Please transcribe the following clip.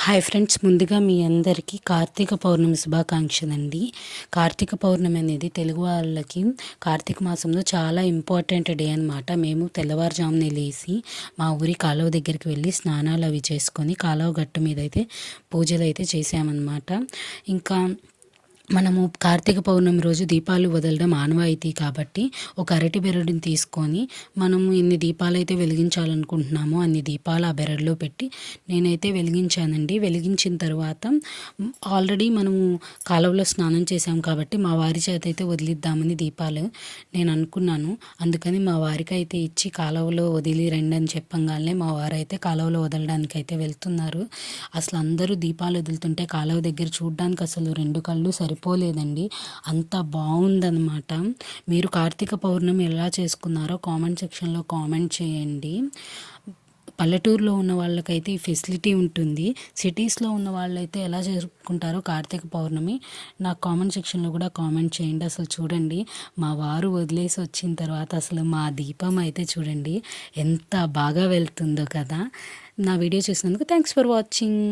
Hi friends, ముందుగా మీ అందరికీ కార్తీక పౌర్ణమి శుభాకాంక్షలండి. కార్తీక పౌర్ణమి అనేది తెలుగు వాళ్ళకి కార్తీక మాసంలో చాలా ఇంపార్టెంట్ డే అనమాట. మేము తెల్లవారుజామునే లేచి మా ఊరి కాలువ దగ్గరికి వెళ్ళి స్నానాలు అవి చేసుకొని కాలువ గట్టు మీద అయితే పూజలు అయితే చేసామన్నమాట. ఇంకా మనము కార్తీక పౌర్ణమి రోజు దీపాలు వదలడం ఆనవాయితీ కాబట్టి ఒక అరటి బెరడుని తీసుకొని మనము ఎన్ని దీపాలు అయితే వెలిగించాలనుకుంటున్నామో అన్ని దీపాలు ఆ బెరడులో పెట్టి నేనైతే వెలిగించానండి. వెలిగించిన తర్వాత ఆల్రెడీ మనము కాలువలో స్నానం చేసాం కాబట్టి మా వారి చేత అయితే వదిలిద్దామని దీపాలు నేను అనుకున్నాను. అందుకని మా వారికి అయితే ఇచ్చి కాలువలో వదిలి రండి అని చెప్పంగానే మా వారైతే కాలువలో వదలడానికి అయితే వెళ్తున్నారు. అసలు అందరూ దీపాలు వదులుతుంటే కాలువ దగ్గర చూడడానికి అసలు రెండు కళ్ళు సరిపోలేదండి. అంత బాగుందన్నమాట. మీరు కార్తీక పౌర్ణమి ఎలా చేసుకున్నారో కామెంట్ సెక్షన్లో కామెంట్ చేయండి. పల్లెటూరులో ఉన్న వాళ్ళకైతే ఈ ఫెసిలిటీ ఉంటుంది. సిటీస్లో ఉన్న వాళ్ళైతే ఎలా చేసుకుంటారో కార్తీక పౌర్ణమి నాకు కామెంట్ సెక్షన్లో కూడా కామెంట్ చేయండి. అసలు చూడండి, మా వారు వదిలేసి వచ్చిన తర్వాత అసలు మా దీపం అయితే చూడండి ఎంత బాగా వెళ్తుందో కదా. నా వీడియో చూసినందుకు థ్యాంక్స్ ఫర్ వాచింగ్.